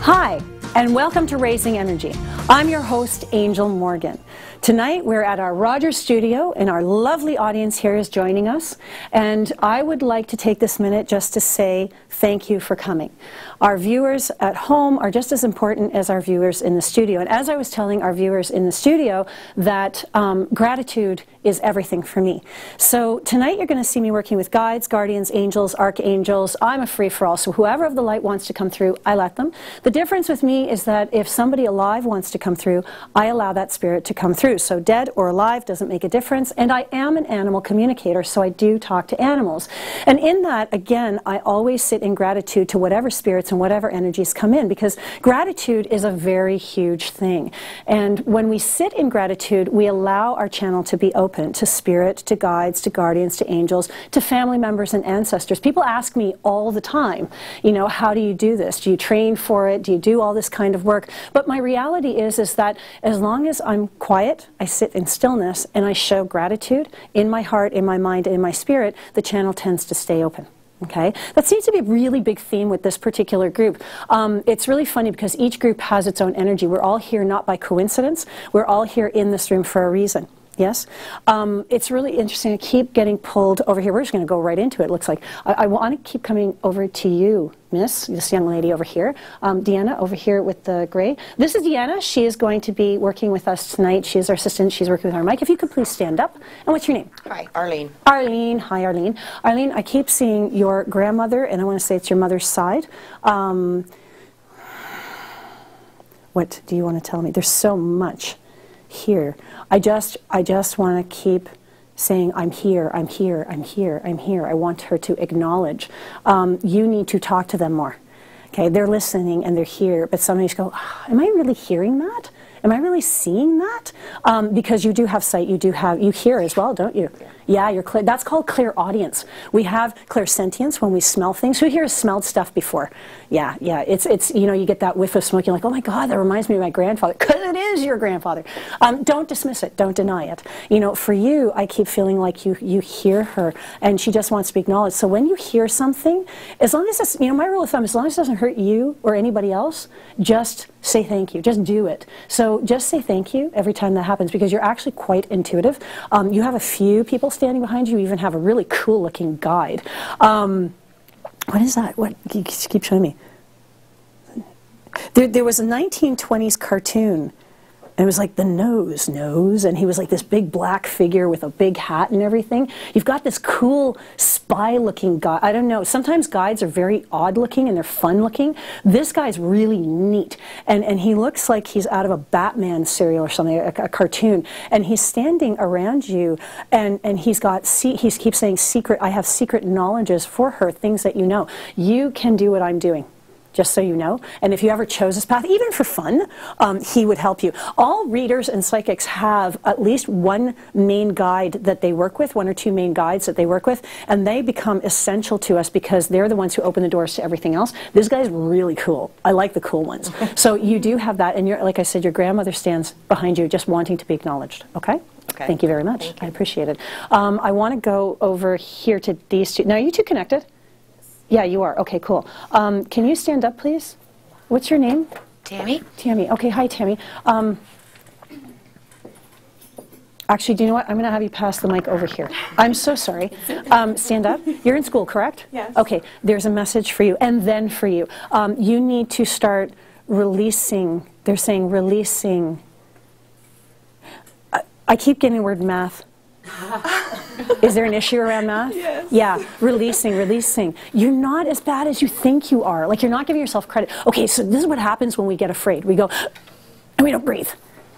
Hi, and welcome to Raising Energy. I'm your host, Angel Morgan. Tonight we're at our Rogers studio and our lovely audience here is joining us, and I would like to take this minute just to say thank you for coming. Our viewers at home are just as important as our viewers in the studio, and as I was telling our viewers in the studio that gratitude is everything for me. So tonight you're going to see me working with guides, guardians, angels, archangels. I'm a free-for-all, so whoever of the light wants to come through, I let them. The difference with me is that if somebody alive wants to come through, I allow that spirit to come through. So dead or alive doesn't make a difference, and I am an animal communicator, so I do talk to animals. And in that, again, I always sit in gratitude to whatever spirits and whatever energies come in, because gratitude is a very huge thing. And when we sit in gratitude, we allow our channel to be open to spirit, to guides, to guardians, to angels, to family members and ancestors. People ask me all the time, you know, how do you do this? Do you train for it? Do you do all this kind of work? But my reality is that as long as I'm quiet, I sit in stillness, and I show gratitude in my heart, in my mind, and in my spirit, the channel tends to stay open. Okay? That seems to be a really big theme with this particular group. It's really funny because each group has its own energy. We're all here not by coincidence. We're all here in this room for a reason. Yes? It's really interesting. I keep getting pulled over here. We're just going to go right into it, it looks like. I want to keep coming over to you, Miss, this young lady over here. Deanna over here with the gray. This is Deanna. She is going to be working with us tonight. She is our assistant. She's working with our mic. If you could please stand up. And what's your name? Hi, Arlene. Arlene. Hi, Arlene. Arlene, I keep seeing your grandmother, and I want to say it's your mother's side. What do you want to tell me? There's so much here. I just want to keep saying, I'm here, I'm here, I'm here, I'm here. I want her to acknowledge. You need to talk to them more. Okay, they're listening and they're here, but somebody's go, oh, am I really hearing that? Am I really seeing that? Because you do have sight, you hear as well, don't you? Yeah, you're clear. That's called clairaudience. We have clairsentience when we smell things. Who here has smelled stuff before? Yeah, it's you know, you get that whiff of smoke, you're like, oh my God, that reminds me of my grandfather, because it is your grandfather. Don't dismiss it, don't deny it. You know, for you, I keep feeling like you hear her, and she just wants to be acknowledged. So when you hear something, as long as it's, you know, my rule of thumb, as long as it doesn't hurt you or anybody else, just say thank you, just do it. So just say thank you every time that happens, because you're actually quite intuitive. You have a few people standing behind you. You even have a really cool looking guide. What is that? What? Keep showing me. There was a 1920s cartoon. And it was like the nose, and he was like this big black figure with a big hat and everything. You've got this cool spy-looking guy. I don't know. Sometimes guides are very odd-looking and they're fun-looking. This guy's really neat, and he looks like he's out of a Batman serial or something, a cartoon. And he's standing around you, and he keeps saying secret. I have secret knowledges for her, things that you know. You can do what I'm doing, just so you know. And if you ever chose this path, even for fun, he would help you. All readers and psychics have at least one main guide that they work with, one or two main guides that they work with, and they become essential to us because they're the ones who open the doors to everything else. This guy's really cool. I like the cool ones. So you do have that, and like I said, your grandmother stands behind you just wanting to be acknowledged. Okay? Okay. Thank you very much. I appreciate it. I want to go over here to these two. Now, are you two connected? Yeah, you are. Okay, cool. Can you stand up, please? What's your name? Tammy. Tammy. Okay, hi, Tammy. Actually, do you know what? I'm going to have you pass the mic over here. I'm so sorry. Stand up. You're in school, correct? Yes. Okay, there's a message for you, and then for you. You need to start releasing. They're saying releasing. I keep getting the word math. Is there an issue around math? Yes. Yeah, releasing. You're not as bad as you think you are. Like, you're not giving yourself credit. Okay, so this is what happens when we get afraid. We go, and we don't breathe.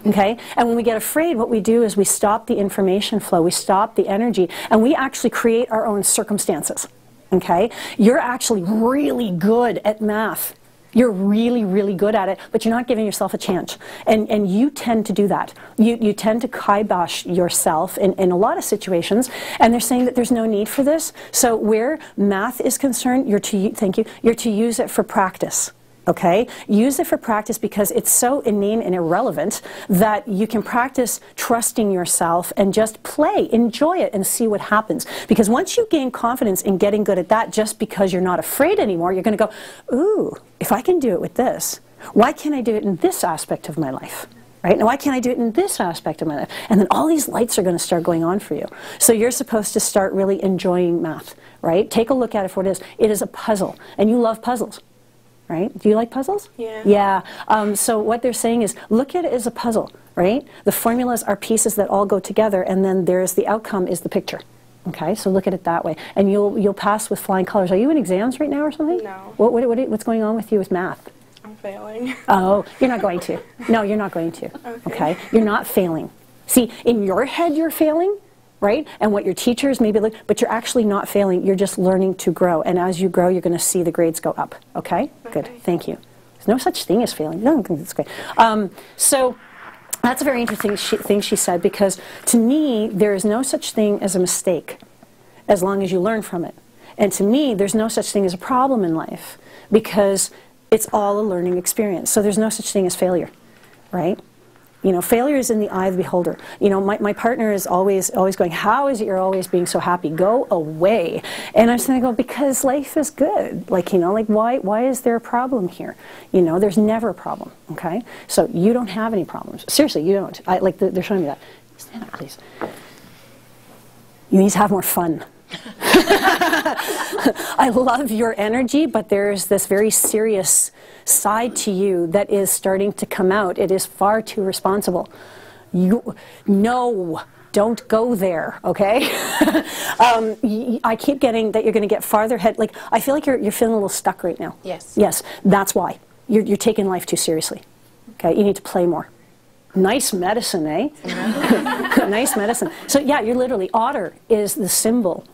Okay? And when we get afraid, what we do is we stop the information flow, we stop the energy, and we actually create our own circumstances. Okay? You're actually really good at math. You're really, really good at it, but you're not giving yourself a chance. And you tend to do that. You tend to kibosh yourself in a lot of situations, and they're saying that there's no need for this. So where math is concerned, you're to use it for practice. Okay? Use it for practice because it's so inane and irrelevant that you can practice trusting yourself and just play, enjoy it, and see what happens. Because once you gain confidence in getting good at that, just because you're not afraid anymore, you're going to go, ooh, if I can do it with this, Why can't I do it in this aspect of my life? Right? Now, why can't I do it in this aspect of my life? And then all these lights are going to start going on for you. So you're supposed to start really enjoying math, right? Take a look at it for what it is. It is a puzzle, and you love puzzles, right? Do you like puzzles? Yeah. Yeah. So what they're saying is, look at it as a puzzle, right? The formulas are pieces that all go together, and then there's the outcome is the picture. Okay, so look at it that way, and you'll pass with flying colors. Are you in exams right now or something? No. What's going on with you with math? I'm failing. Oh, you're not going to. No, you're not going to. Okay? You're not failing. See, in your head you're failing, right? And what your teachers maybe look, but you're actually not failing. You're just learning to grow. And as you grow, you're going to see the grades go up. Okay? Good. Thank you. There's no such thing as failing. No, that's great. So that's a very interesting thing she said, because to me, there is no such thing as a mistake as long as you learn from it. And to me, there's no such thing as a problem in life, because it's all a learning experience. So there's no such thing as failure, right? You know, failure is in the eye of the beholder. You know, my partner is always going, how is it you're always being so happy? Go away. And I'm just going to go, because life is good. Like, you know, like why is there a problem here? You know, there's never a problem, okay? So you don't have any problems. Seriously, you don't. They're showing me that. Stand up, please. You need to have more fun. I love your energy, but there's this very serious side to you that is starting to come out. It is far too responsible. No, don't go there, okay? I keep getting that you're going to get farther ahead. Like, I feel like you're feeling a little stuck right now. Yes. Yes, that's why. You're taking life too seriously. Okay, you need to play more. Nice medicine, eh? Nice medicine. So yeah, you're literally, otter is the symbol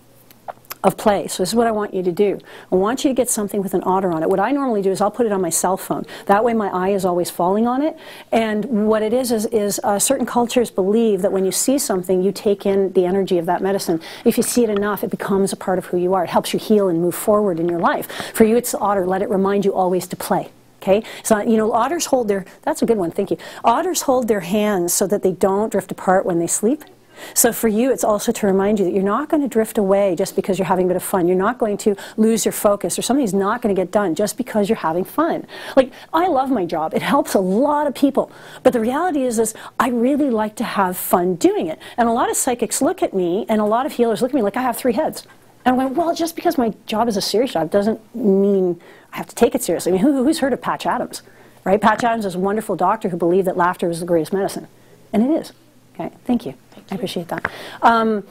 of play. So this is what I want you to do. I want you to get something with an otter on it. What I normally do is I'll put it on my cell phone. That way my eye is always falling on it. And what it is certain cultures believe that when you see something, you take in the energy of that medicine. If you see it enough, it becomes a part of who you are. It helps you heal and move forward in your life. For you, it's the otter. Let it remind you always to play. Okay? So, you know, otters hold their, that's a good one, thank you. Otters hold their hands so that they don't drift apart when they sleep. So for you, it's also to remind you that you're not going to drift away just because you're having a bit of fun. You're not going to lose your focus, or something's not going to get done just because you're having fun. Like, I love my job. It helps a lot of people. But the reality is I really like to have fun doing it. And a lot of psychics look at me, and a lot of healers look at me like I have 3 heads. And I'm going, well, just because my job is a serious job doesn't mean I have to take it seriously. I mean, who's heard of Patch Adams? Right? Patch Adams is a wonderful doctor who believed that laughter was the greatest medicine. And it is. Okay, thank you. I appreciate that. I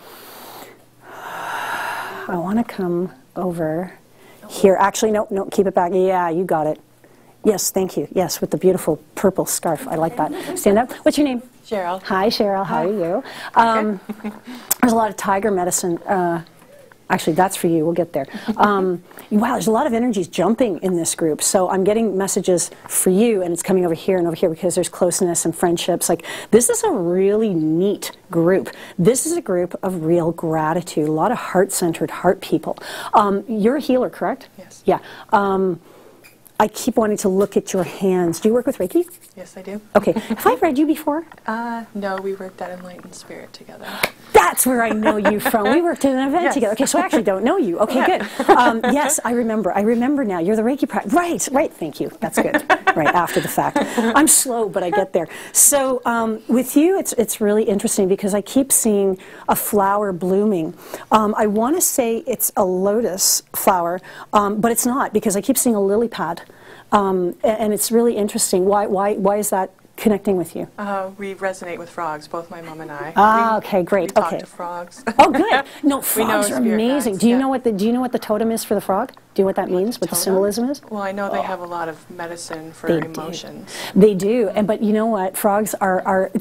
want to come over here. Actually, no, keep it back. Yeah, you got it. Yes, thank you. Yes, with the beautiful purple scarf. I like that. Stand up. What's your name? Cheryl. Hi, Cheryl. How are you? There's a lot of tiger medicine. Actually, that's for you. We'll get there. Wow, there's a lot of energies jumping in this group. So I'm getting messages for you, and it's coming over here and over here because there's closeness and friendships. Like, this is a really neat group. This is a group of real gratitude, a lot of heart-centered heart people. You're a healer, correct? Yes. Yeah. I keep wanting to look at your hands. Do you work with Reiki? Yes, I do. Okay. Have I read you before? No, we worked at Enlightened Spirit together. That's where I know you from. We worked at an event together. Okay, so I actually don't know you. Okay, good. Yes, I remember. I remember now. You're the Reiki practice. Right, thank you. That's good. Right, after the fact. I'm slow, but I get there. So with you, it's really interesting because I keep seeing a flower blooming. I want to say it's a lotus flower, but it's not, because I keep seeing a lily pad. And it's really interesting. Why is that connecting with you? We resonate with frogs, both my mom and I. Okay, great. We talk to frogs. Oh, good. No, frogs are amazing. Guides, do you know what the totem is for the frog? Do you know what that means? What the symbolism is? Well, I know they have a lot of medicine for emotions. They do, but you know what? Frogs are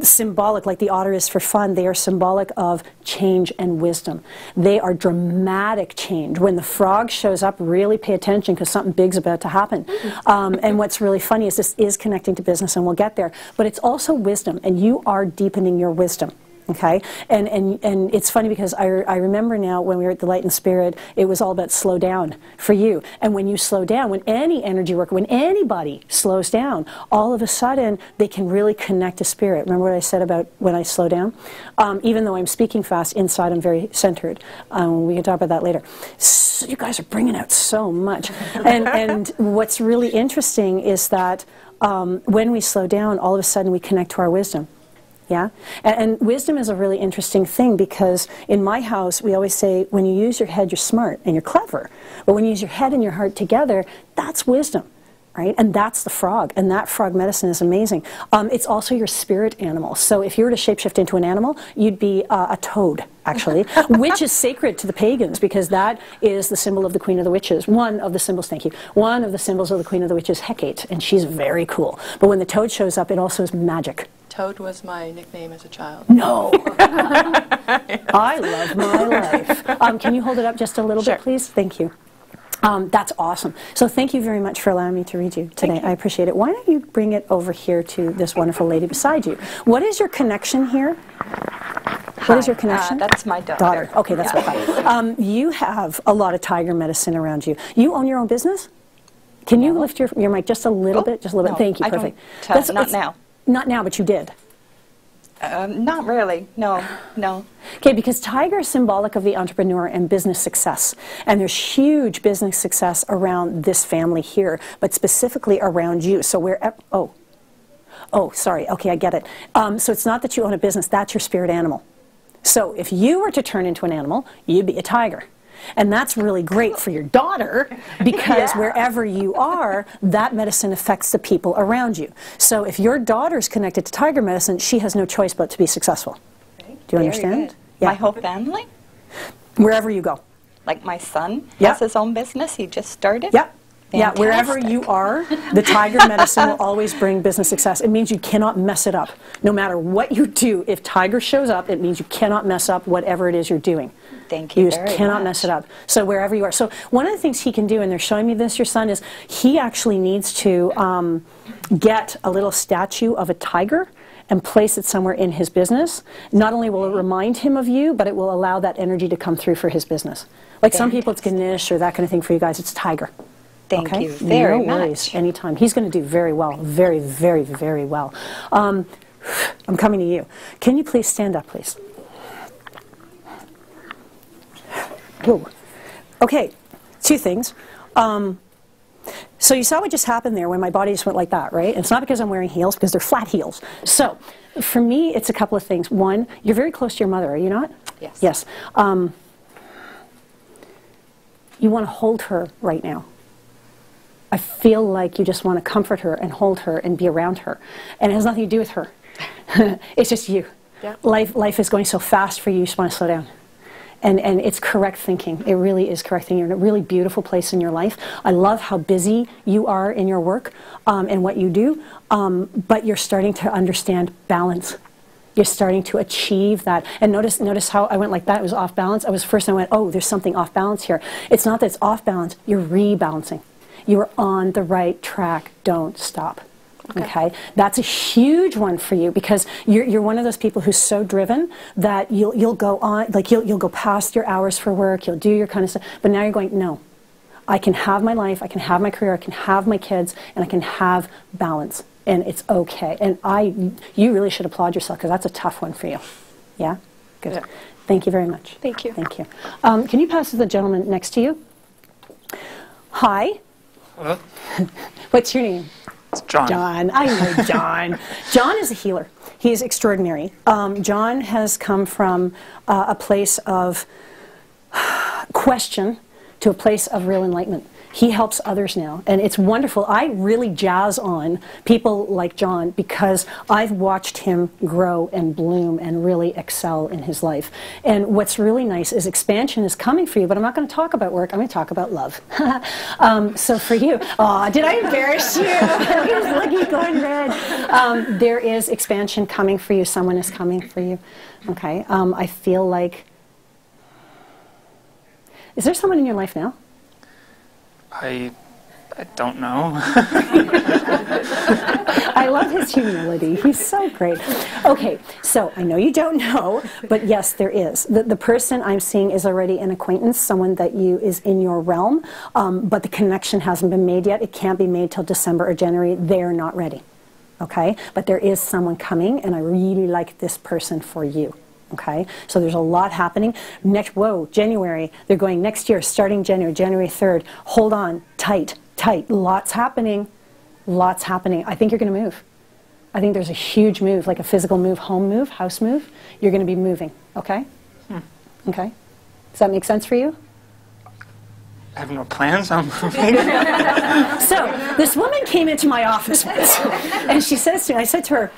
symbolic, like the otter is for fun. They are symbolic of change and wisdom. They are dramatic change. When the frog shows up, really pay attention because something big's about to happen. And what's really funny is this is connecting to business, and we'll get there. But it's also wisdom, and you are deepening your wisdom. Okay, and it's funny because I remember now when we were at the Light and Spirit, it was all about slow down for you. And when you slow down, when any energy worker, when anybody slows down, all of a sudden they can really connect to spirit. Remember what I said about when I slow down? Even though I'm speaking fast, inside I'm very centered. We can talk about that later. So you guys are bringing out so much. And what's really interesting is that when we slow down, all of a sudden we connect to our wisdom. Yeah, and wisdom is a really interesting thing because in my house we always say when you use your head you're smart and you're clever, but when you use your head and your heart together, that's wisdom, right? And that's the frog, and that frog medicine is amazing. It's also your spirit animal. So if you were to shapeshift into an animal, you'd be a toad, actually, which is sacred to the pagans because that is the symbol of the Queen of the Witches. One of the symbols, thank you, one of the symbols of the Queen of the Witches, Hecate, and she's very cool. But when the toad shows up, it also is magic. Toad was my nickname as a child. No. I love my life. Can you hold it up just a little bit, please? Thank you. That's awesome. So thank you very much for allowing me to read you today. I appreciate it. Why don't you bring it over here to this wonderful lady beside you? What is your connection here? What is your connection? That's my daughter. Okay, that's what I thought. You have a lot of tiger medicine around you. You own your own business? Can you lift your mic just a little bit? Just a little bit. Thank you. Perfect. Not now. Not now, but you did. Not really. No. Okay, because tiger is symbolic of the entrepreneur and business success. And there's huge business success around this family here, but specifically around you. So sorry. Okay, I get it. So it's not that you own a business, that's your spirit animal. So if you were to turn into an animal, you'd be a tiger. And that's really great for your daughter because wherever you are, that medicine affects the people around you. So if your daughter's connected to tiger medicine, she has no choice but to be successful. Do you understand? Yeah. My whole family? Wherever you go. Like my son has his own business. He just started. Yeah. Yeah, wherever you are, the tiger medicine will always bring business success. It means you cannot mess it up. No matter what you do, if tiger shows up, it means you cannot mess up whatever it is you're doing. Thank you. You just cannot mess it up. So wherever you are. So one of the things he can do, and they're showing me this, your son, is he actually needs to get a little statue of a tiger and place it somewhere in his business. Not only will it remind him of you, but it will allow that energy to come through for his business. Like some people it's Ganesh or that kind of thing. For you guys, it's tiger. Thank you very much. No worries, anytime. He's going to do very well, very, very, very well. I'm coming to you. Can you please stand up, please? Whoa. Okay, two things. So you saw what just happened there when my body just went like that, right? And it's not because I'm wearing heels, because they're flat heels. So for me, it's a couple of things. One, you're very close to your mother, are you not? Yes. Yes. You want to hold her right now. I feel like you just want to comfort her and hold her and be around her. And it has nothing to do with her. It's just you. Yeah. Life is going so fast for you, you just want to slow down. And it's correct thinking. It really is correct thinking. You're in a really beautiful place in your life. I love how busy you are in your work and what you do, but you're starting to understand balance. You're starting to achieve that. And notice how I went like that. It was off balance. I went, oh, there's something off balance here. It's not that it's off balance. You're rebalancing. You are on the right track. Don't stop. Okay? That's a huge one for you because you're one of those people who's so driven that you'll go on, like you'll go past your hours for work, you'll do your kind of stuff, but now you're going, no, I can have my life, I can have my career, I can have my kids, and I can have balance, and it's okay. And you really should applaud yourself because that's a tough one for you. Yeah? Good. Yeah. Thank you very much. Thank you. Thank you. Can you pass to the gentleman next to you? Hi. Hello? What's your name? It's John. John. I know John. John is a healer. He is extraordinary. John has come from a place of question to a place of real enlightenment. He helps others now, and it's wonderful. I really jazz on people like John because I've watched him grow and bloom and really excel in his life. And what's really nice is expansion is coming for you, but I'm not going to talk about work. I'm going to talk about love. So for you, oh, did I embarrass you? Look, you're going red. There is expansion coming for you. Someone is coming for you. Okay. I feel like, is there someone in your life now? I don't know. I I love his humility. He's so great. Okay, so I know you don't know, but yes, there is. The person I'm seeing is already an acquaintance, someone that is in your realm, but the connection hasn't been made yet. It can't be made till December or January. They're not ready. Okay, but there is someone coming, and I really like this person for you. Okay, so there's a lot happening. January, they're going next year, starting January 3rd. Hold on, tight, lots happening, I think you're going to move. I think there's a huge move, like a physical move, home move, house move. You're going to be moving, okay? Okay, does that make sense for you? I have no plans on moving. So, this woman came into my office and she says to me, I said to her,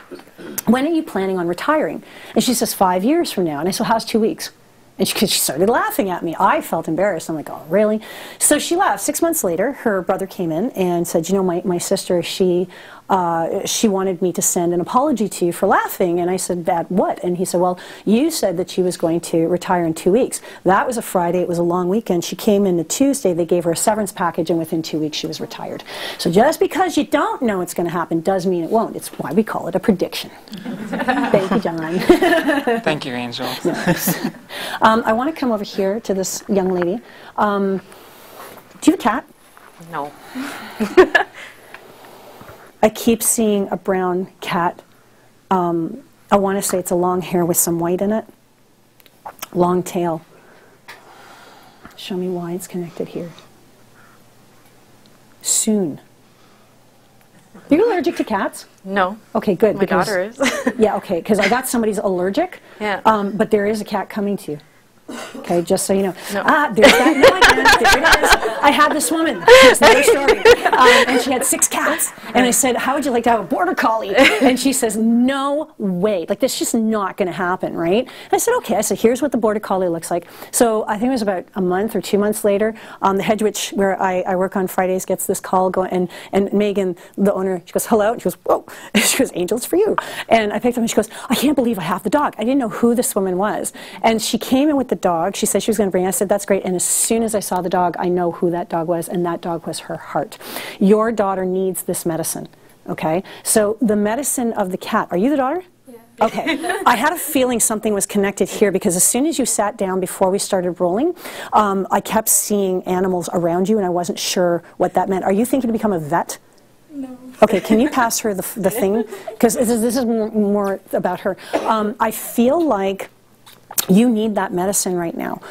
when are you planning on retiring? And she says, 5 years from now. And I said, how's 2 weeks? And she started laughing at me. I felt embarrassed. I'm like, oh, really? So she left. 6 months later, her brother came in and said, you know, my sister, she wanted me to send an apology to you for laughing. And I said, bad what? And he said, well, you said that she was going to retire in 2 weeks. That was a Friday. It was a long weekend. She came in a Tuesday. They gave her a severance package, and within 2 weeks she was retired. So just because you don't know it's going to happen does mean it won't. It's why we call it a prediction. Thank you, John. Thank you, Angel. Yes. I want to come over here to this young lady. Do you have a cat? No. I keep seeing a brown cat. I want to say it's a long hair with some white in it. Long tail. Show me why it's connected here. Soon. Are you allergic to cats? No. Okay, good. My daughter is. Yeah, okay, because I got somebody's allergic. Yeah. But there is a cat coming to you. Okay, just so you know. No. There's that. No, again, there it is. I had this woman. It's another story. And she had 6 cats. And I said, how would you like to have a border collie? And she says, no way. Like, this is just not going to happen, right? And I said, okay. I said, here's what the border collie looks like. So I think it was about a month or 2 months later, the hedge witch, where I work on Fridays, gets this call going. And Megan, the owner, she goes, hello. And she goes, whoa. And she goes, Angel's for you. And I picked up and she goes, I can't believe I have the dog. I didn't know who this woman was. And she came in with the dog. She said she was going to bring it. I said, that's great. And as soon as I saw the dog, I know who that dog was, and that dog was her heart. Your daughter needs this medicine, okay? So the medicine of the cat, are you the daughter? Yeah. Okay. I had a feeling something was connected here, because as soon as you sat down before we started rolling, I kept seeing animals around you, and I wasn't sure what that meant. Are you thinking to become a vet? No. Okay, can you pass her the thing? Because this is more about her. I feel like you need that medicine right now.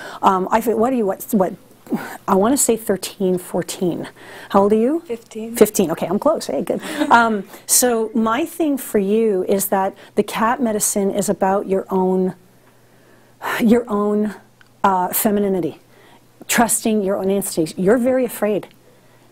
I want to say 13, 14. How old are you? 15. 15, okay, I'm close, hey, good. So my thing for you is that the cat medicine is about your own femininity, trusting your own instincts. You're very afraid,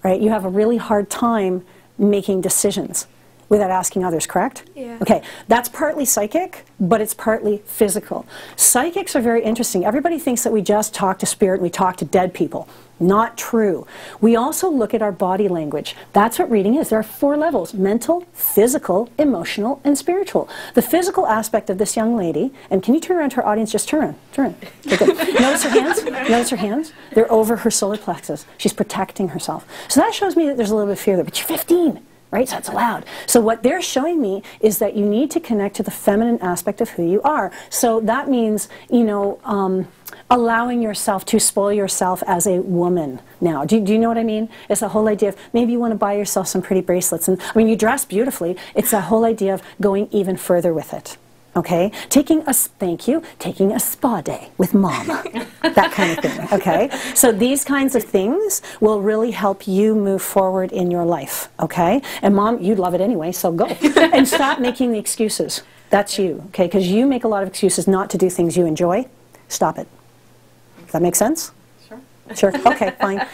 right? You have a really hard time making decisions without asking others, correct? Yeah. Okay, that's partly psychic, but it's partly physical. Psychics are very interesting. Everybody thinks that we just talk to spirit and we talk to dead people. Not true. We also look at our body language. That's what reading is. There are 4 levels: mental, physical, emotional, and spiritual. The physical aspect of this young lady, and can you turn around to her audience? Just turn around. Turn around. Okay, good. Notice her hands? Notice her hands? They're over her solar plexus. She's protecting herself. So that shows me that there's a little bit of fear there, but you're 15. Right? So it's allowed. So what they're showing me is that you need to connect to the feminine aspect of who you are. So that means, you know, allowing yourself to spoil yourself as a woman now. Do you know what I mean? It's the whole idea of maybe you want to buy yourself some pretty bracelets. And I mean, you dress beautifully. It's the whole idea of going even further with it. Okay? Taking a spa day with mom. That kind of thing. Okay? So these kinds of things will really help you move forward in your life. Okay? And mom, you'd love it anyway, so go. And stop making the excuses. That's you. Okay? Because you make a lot of excuses not to do things you enjoy. Stop it. Does that make sense? Sure. Sure. Okay, fine.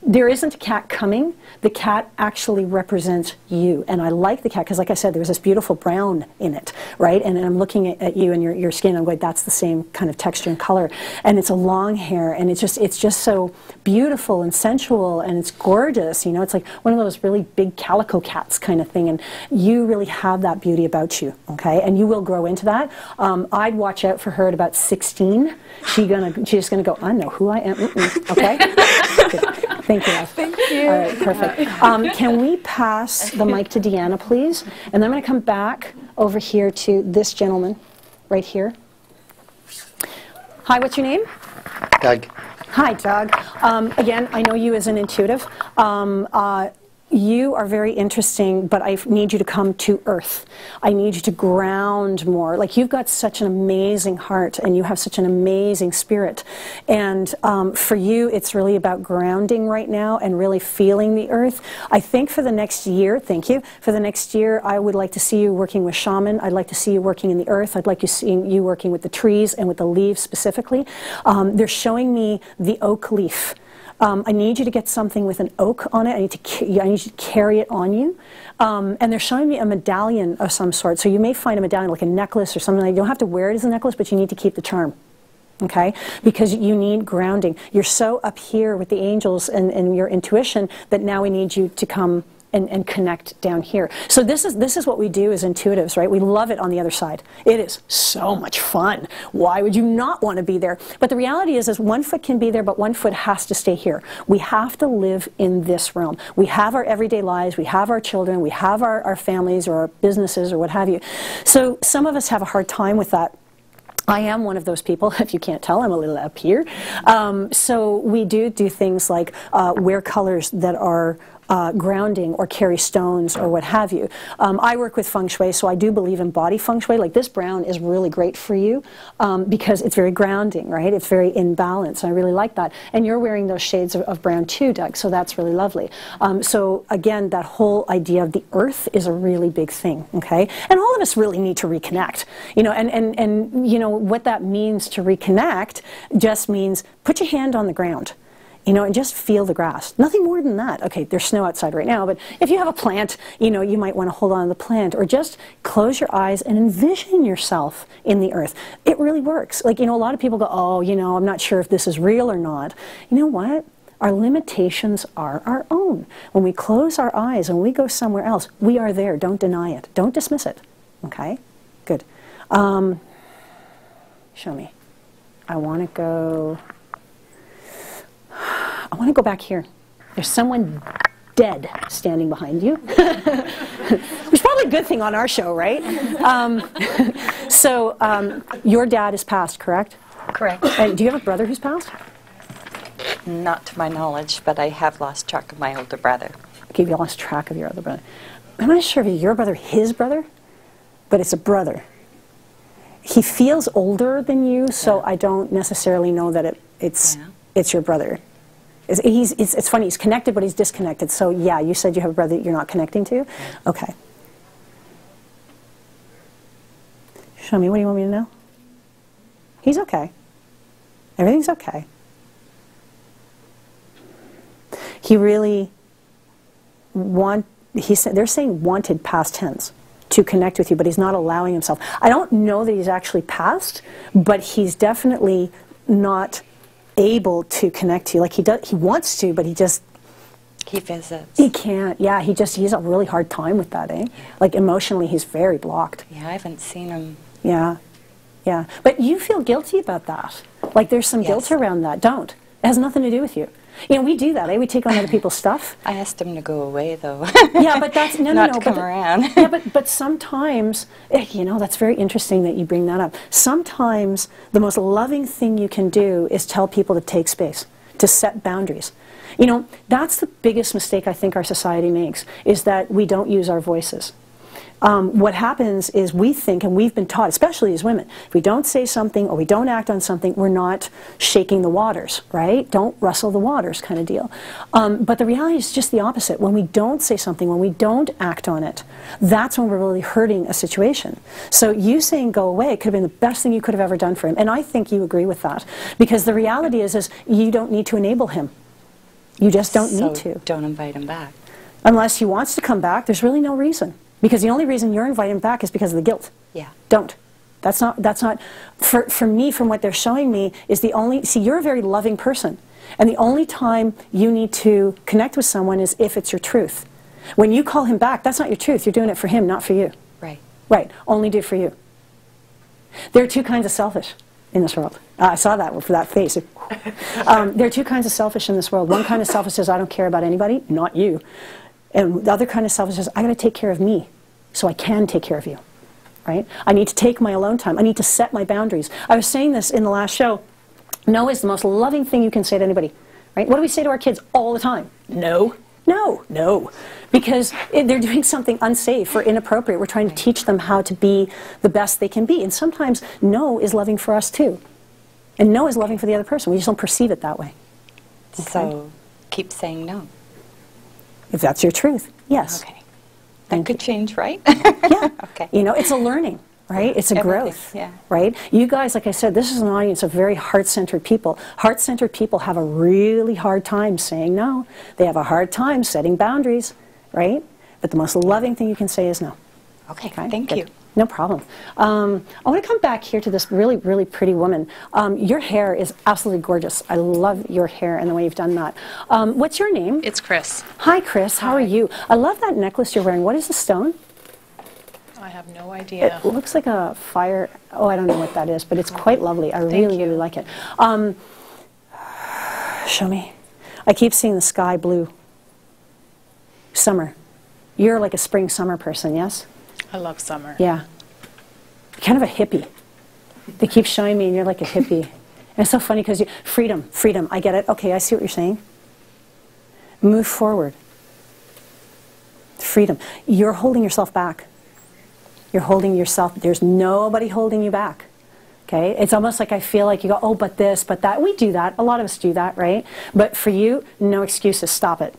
There isn't a cat coming. The cat actually represents you. And I like the cat because, like I said, there's this beautiful brown in it, right? And I'm looking at you and your skin, and I'm going, that's the same kind of texture and color. And it's a long hair, and it's just so beautiful and sensual, and it's gorgeous. You know, it's like one of those really big calico cats kind of thing. And you really have that beauty about you, okay? And you will grow into that. I'd watch out for her at about 16. She's just gonna go, I know who I am. Okay? Good. Thank you, Liv. Thank you. All right, perfect. Can we pass the mic to Deanna, please? And then I'm going to come back over here to this gentleman right here. Hi, what's your name? Doug. Hi, Doug. Again, I know you as an intuitive. You are very interesting, but I need you to come to earth. I need you to ground more. Like, you've got such an amazing heart, and you have such an amazing spirit. And for you, it's really about grounding right now and really feeling the earth. I think for the next year, thank you, for the next year, I would like to see you working with shaman. I'd like to see you working in the earth. I'd like to see you working with the trees and with the leaves specifically. They're showing me the oak leaf. I need you to get something with an oak on it. I need you to carry it on you. And they're showing me a medallion of some sort. So you may find a medallion, like a necklace or something. You don't have to wear it as a necklace, but you need to keep the charm. Okay? Because you need grounding. You're so up here with the angels and your intuition that now we need you to come and connect down here. So this is what we do as intuitives, right? We love it on the other side. It is so much fun. Why would you not want to be there? But the reality is 1 foot can be there, but 1 foot has to stay here. We have to live in this realm. We have our everyday lives, we have our children, we have our families or our businesses or what have you. So some of us have a hard time with that. I am one of those people. If you can't tell, I'm a little up here. So we do things like wear colors that are grounding or carry stones or what have you. I work with feng shui, so I do believe in body feng shui. Like, this brown is really great for you because it's very grounding, right? It's very in balance. I really like that. And you're wearing those shades of brown too, Doug, so that's really lovely. So again, that whole idea of the earth is a really big thing, okay? And all of us really need to reconnect, you know, and you know, what that means to reconnect just means put your hand on the ground. You know, and just feel the grass. Nothing more than that. Okay, there's snow outside right now, but if you have a plant, you know, you might want to hold on to the plant, or just close your eyes and envision yourself in the earth. It really works. Like, you know, a lot of people go, oh, you know, I'm not sure if this is real or not. You know what? Our limitations are our own. When we close our eyes and we go somewhere else, we are there. Don't deny it. Don't dismiss it. Okay? Good. Show me. I want to go back here. There's someone dead standing behind you. Which is probably a good thing on our show, right? Your dad is passed, correct? Correct. And do you have a brother who's passed? Not to my knowledge, but I have lost track of my older brother. Okay, you lost track of your other brother. I'm not sure if your brother, his brother, but it's a brother. He feels older than you, so I don't necessarily know that it's your brother. It's funny, he's connected, but he's disconnected. So yeah, you said you have a brother that you're not connecting to? Okay. Show me, what do you want me to know? He's okay. Everything's okay. He really they're saying wanted past tense to connect with you, but he's not allowing himself. I don't know that he's actually passed, but he's definitely not able to connect to you. Like, he wants to, but he visits. He can't. Yeah, he has a really hard time with that, eh? Like, emotionally, he's very blocked. Yeah, I haven't seen him. Yeah, yeah. But you feel guilty about that. Like, there's some guilt around that. Don't. It has nothing to do with you. You know, we do that, eh? We take on other people's stuff. I asked him to go away, though. Yeah, but that's not to come around. Yeah, but sometimes, you know, that's very interesting that you bring that up. Sometimes the most loving thing you can do is tell people to take space, to set boundaries. You know, that's the biggest mistake I think our society makes, is that we don't use our voices. What happens is we think, and we've been taught, especially as women, if we don't say something or we don't act on something, we're not shaking the waters, right? Don't rustle the waters kind of deal. But the reality is just the opposite. When we don't say something, when we don't act on it, that's when we're really hurting a situation. So you saying go away could have been the best thing you could have ever done for him. And I think you agree with that. Because the reality is you don't need to enable him. You just don't need to. Don't invite him back. Unless he wants to come back, there's really no reason. Because the only reason you're inviting him back is because of the guilt. Yeah. Don't. That's not, for me, from what they're showing me, is the only, see, you're a very loving person. And the only time you need to connect with someone is if it's your truth. When you call him back, that's not your truth. You're doing it for him, not for you. Right. Right. Only do it for you. There are two kinds of selfish in this world. I saw that for that face. There are two kinds of selfish in this world. One kind of selfish says, I don't care about anybody, not you. And the other kind of selfish says, I got to take care of me so I can take care of you. Right? I need to take my alone time. I need to set my boundaries. I was saying this in the last show. No is the most loving thing you can say to anybody. Right? What do we say to our kids all the time? No. No. No. Because they're doing something unsafe or inappropriate. We're trying to teach them how to be the best they can be. And sometimes no is loving for us too. And no is loving for the other person. We just don't perceive it that way. Okay? So keep saying no. If that's your truth, yes. Okay. That could change, right? Yeah. Okay. You know, it's a learning, right? It's a growth, yeah. Right? You guys, like I said, this is an audience of very heart-centered people. Heart-centered people have a really hard time saying no. They have a hard time setting boundaries, right? But the most loving thing you can say is no. Okay, thank you. No problem. I want to come back here to this really, really pretty woman. Your hair is absolutely gorgeous. I love your hair and the way you've done that. What's your name? It's Chris. Hi, Chris. How are you? I love that necklace you're wearing. What is the stone? I have no idea. It looks like a fire. Oh, I don't know what that is, but it's quite lovely. I really, really like it. Show me. I keep seeing the sky blue. Summer. You're like a spring summer person, yes? I love summer. Yeah. Kind of a hippie. They keep showing me and you're like a hippie. And it's so funny because freedom, freedom, I get it. Okay, I see what you're saying. Move forward. Freedom. You're holding yourself back. You're holding yourself, there's nobody holding you back. Okay? It's almost like I feel like you go, oh, but this, but that. We do that. A lot of us do that, right? But for you, no excuses. Stop it.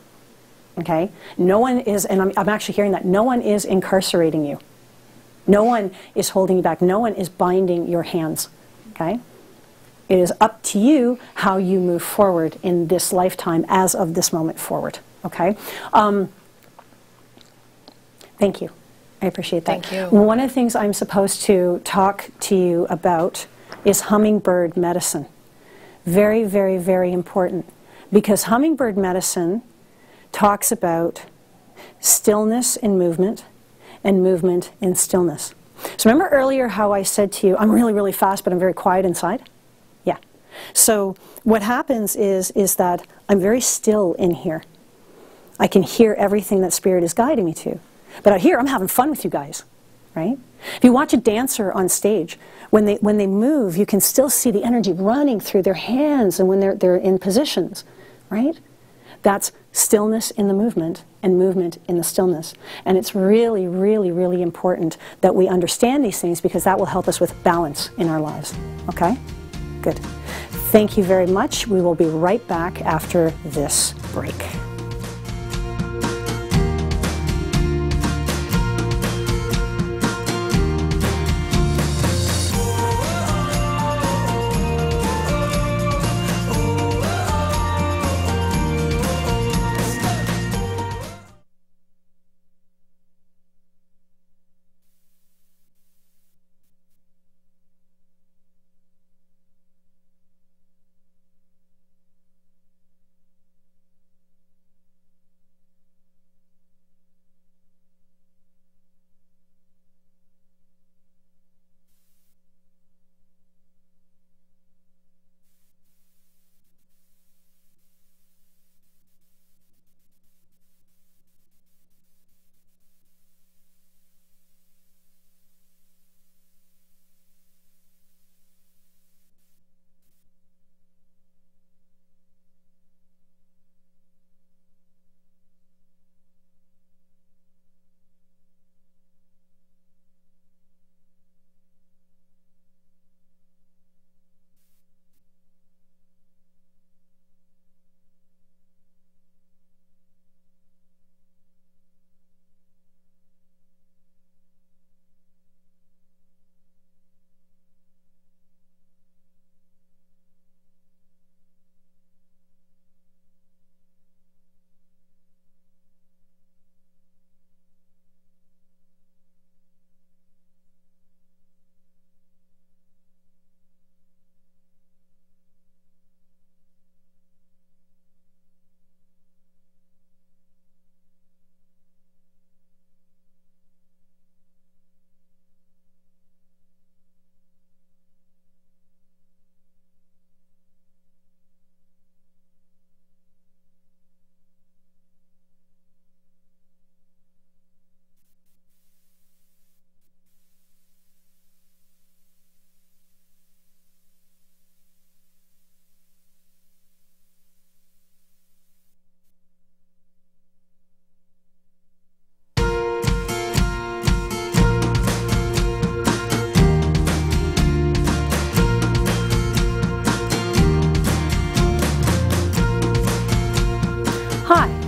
Okay? No one is, and I'm actually hearing that, no one is incarcerating you. No one is holding you back. No one is binding your hands. Okay? It is up to you how you move forward in this lifetime as of this moment forward. Okay? Thank you. I appreciate that. Thank you. One of the things I'm supposed to talk to you about is hummingbird medicine. Very, very, very important. Because hummingbird medicine talks about stillness in movement and movement in stillness. So remember earlier how I said to you, I'm really, really fast, but I'm very quiet inside? Yeah. So what happens is that I'm very still in here. I can hear everything that Spirit is guiding me to. But out here, I'm having fun with you guys, right? If you watch a dancer on stage, when they move, you can still see the energy running through their hands and when they're in positions, right? That's stillness in the movement and movement in the stillness. And it's really, really, really important that we understand these things because that will help us with balance in our lives. Okay? Good. Thank you very much. We will be right back after this break.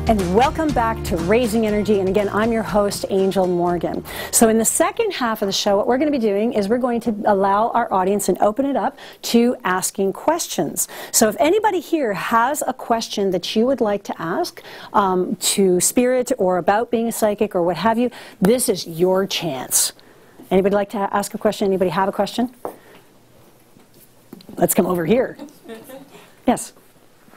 and welcome back to Raising Energy. And again, I'm your host, Angel Morgan. So in the second half of the show, what we're going to be doing is we're going to allow our audience and open it up to asking questions. So if anybody here has a question that you would like to ask to Spirit or about being a psychic or what have you, this is your chance. Anybody like to ask a question? Anybody have a question? Let's come over here. Yes.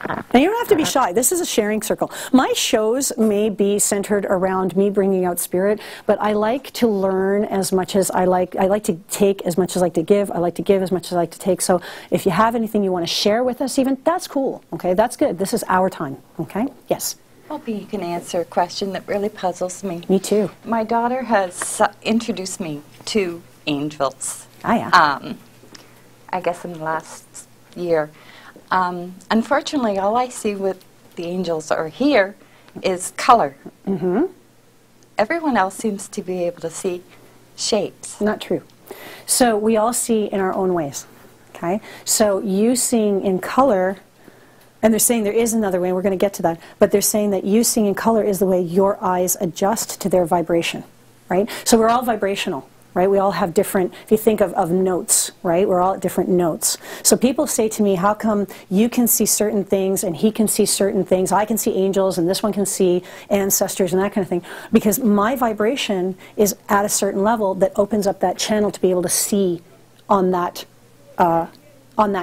Now, you don't have to be shy. This is a sharing circle. My shows may be centered around me bringing out Spirit, but I like to learn as much as I like to take as much as I like to give. I like to give as much as I like to take. So if you have anything you want to share with us even, that's cool. Okay, that's good. This is our time. Okay? Yes? Hoping you can answer a question that really puzzles me. Me too. My daughter has introduced me to angels. Ah, yeah. I guess in the last year. Unfortunately, all I see with the angels or hear is color. Mm-hmm. Everyone else seems to be able to see shapes. Not true. So we all see in our own ways. Okay? So you seeing in color, and they're saying there is another way, and we're going to get to that, but they're saying that you seeing in color is the way your eyes adjust to their vibration. Right? So we're all vibrational. Right? We all have different, if you think of notes, right? We're all at different notes. So people say to me, how come you can see certain things and he can see certain things? I can see angels and this one can see ancestors and that kind of thing. Because my vibration is at a certain level that opens up that channel to be able to see on that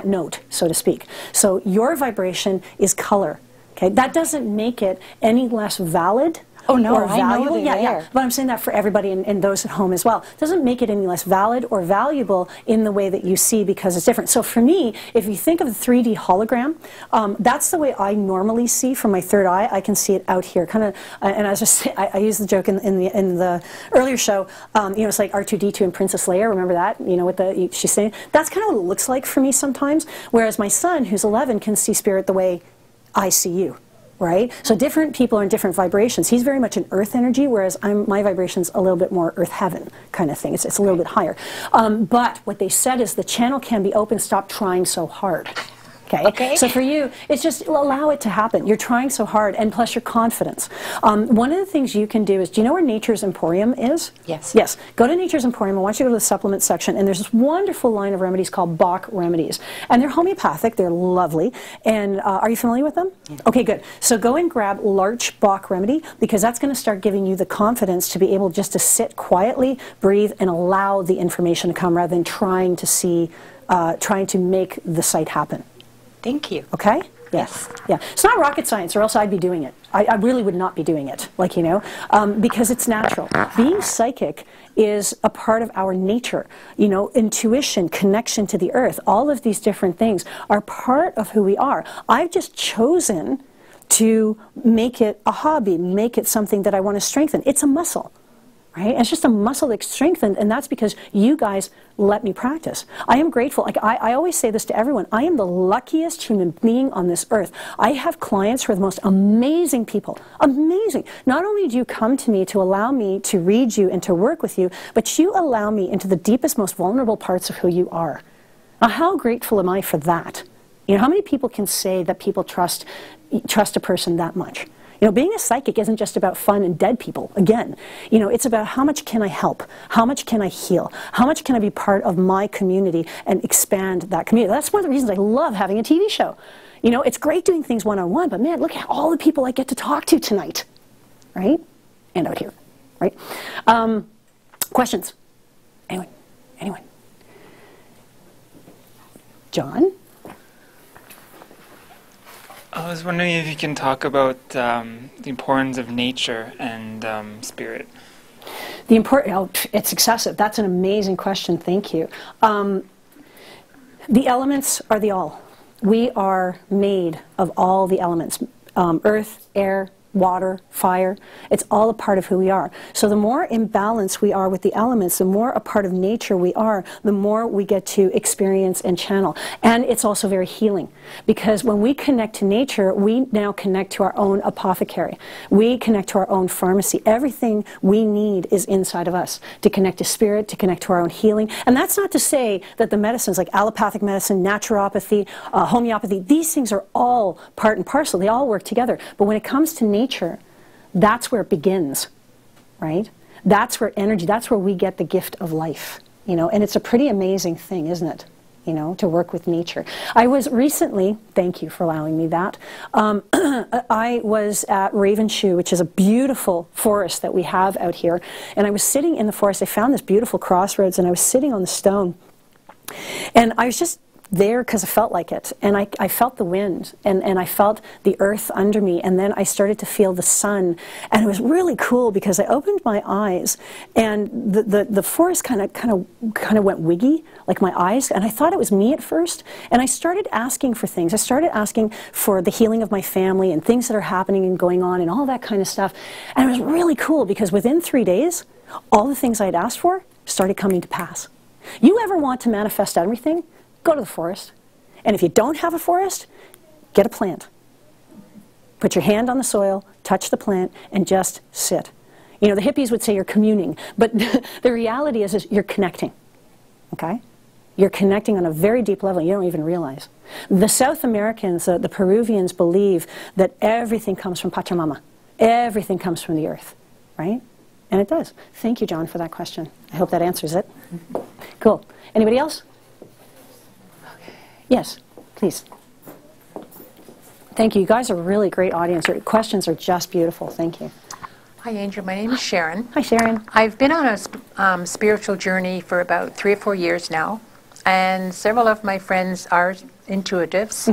note, so to speak. So your vibration is color. Okay? That doesn't make it any less valid. Oh, no, or valuable. I know they're yeah, there. yeah. But I'm saying that for everybody and those at home as well. It doesn't make it any less valid or valuable in the way that you see because it's different. So for me, if you think of the 3D hologram, that's the way I normally see from my third eye. I can see it out here, kind of. And as I used the joke in the earlier show. You know, it's like R2-D2 and Princess Leia. Remember that? You know what she's saying. That's kind of what it looks like for me sometimes. Whereas my son, who's 11, can see Spirit the way I see you. Right? So different people are in different vibrations. He's very much an earth energy, whereas my vibration's a little bit more earth heaven kind of thing. It's a little bit higher. But what they said is the channel can be open, stop trying so hard. Okay? So for you, it's just allow it to happen. You're trying so hard, and plus your confidence. One of the things you can do is, do you know where Nature's Emporium is? Yes. Yes. Go to Nature's Emporium. I want you to go to the supplement section, and there's this wonderful line of remedies called Bach remedies. And they're homeopathic. They're lovely. And are you familiar with them? Yeah. Okay, good. So go and grab Larch Bach remedy, because that's going to start giving you the confidence to be able just to sit quietly, breathe, and allow the information to come rather than trying to see, trying to make the sight happen. Thank you. Okay? Yes. Yeah. It's not rocket science, or else I'd be doing it. I really would not be doing it, like, you know, because it's natural. Being psychic is a part of our nature. You know, intuition, connection to the earth, all of these different things are part of who we are. I've just chosen to make it a hobby, make it something that I want to strengthen. It's a muscle. Right? And it's just a muscle that's strengthened, and that's because you guys let me practice. I am grateful. Like I always say this to everyone. I am the luckiest human being on this earth. I have clients who are the most amazing people. Amazing. Not only do you come to me to allow me to read you and to work with you, but you allow me into the deepest, most vulnerable parts of who you are. Now, how grateful am I for that? You know, how many people can say that people trust a person that much? You know, being a psychic isn't just about fun and dead people. Again, you know, it's about how much can I help? How much can I heal? How much can I be part of my community and expand that community? That's one of the reasons I love having a TV show. You know, it's great doing things one-on-one, but man, look at all the people I get to talk to tonight. Right? And out here. Right? Questions? Anyone? Anyone? John? I was wondering if you can talk about the importance of nature and spirit. It's excessive. That's an amazing question. Thank you. The elements are the all. We are made of all the elements. Earth, air, water, fire. It's all a part of who we are. So the more in balance we are with the elements, the more a part of nature we are, the more we get to experience and channel. And it's also very healing, because when we connect to nature, we now connect to our own apothecary. We connect to our own pharmacy. Everything we need is inside of us to connect to spirit, to connect to our own healing. And that's not to say that the medicines like allopathic medicine, naturopathy, homeopathy, these things are all part and parcel. They all work together. But when it comes to nature, That's where it begins, right? That's where energy, that's where we get the gift of life, you know, and it's a pretty amazing thing, isn't it? You know, to work with nature. I was recently, thank you for allowing me that, I was at Ravenshoe, which is a beautiful forest that we have out here, and I was sitting in the forest. I found this beautiful crossroads, and I was sitting on the stone, and I was just there because I felt like it, and I felt the wind, and I felt the earth under me, and then I started to feel the sun, and it was really cool because I opened my eyes, and the forest kind of went wiggy, like my eyes, and I thought it was me at first, and I started asking for things. I started asking for the healing of my family and things that are happening and going on and all that kind of stuff, and it was really cool because within 3 days, all the things I had asked for started coming to pass. You ever want to manifest everything? Go to the forest. And if you don't have a forest, get a plant. Put your hand on the soil, touch the plant, and just sit. You know, the hippies would say you're communing, but the reality is you're connecting, okay? You're connecting on a very deep level you don't even realize. The South Americans, the Peruvians, believe that everything comes from Pachamama. Everything comes from the earth, right? And it does. Thank you, John, for that question. I hope that answers it. Cool. Anybody else? Yes, please. Thank you. You guys are a really great audience. Your questions are just beautiful. Thank you. Hi, Angel. My name is Sharon. Hi, Sharon. I've been on a spiritual journey for about 3 or 4 years now, and several of my friends are intuitives,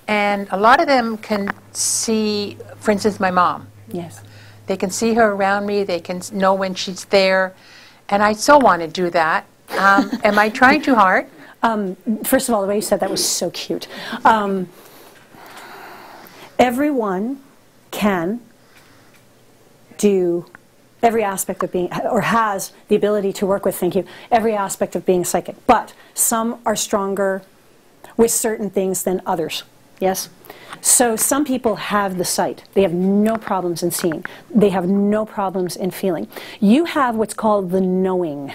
and a lot of them can see, for instance, my mom. Yes. They can see her around me. They can know when she's there, and I so want to do that. Am I trying too hard? First of all, the way you said that was so cute. Everyone can do every aspect of being, or has the ability to work with, thank you, every aspect of being psychic. But some are stronger with certain things than others. Yes? So some people have the sight. They have no problems in seeing. They have no problems in feeling. You have what's called the knowing.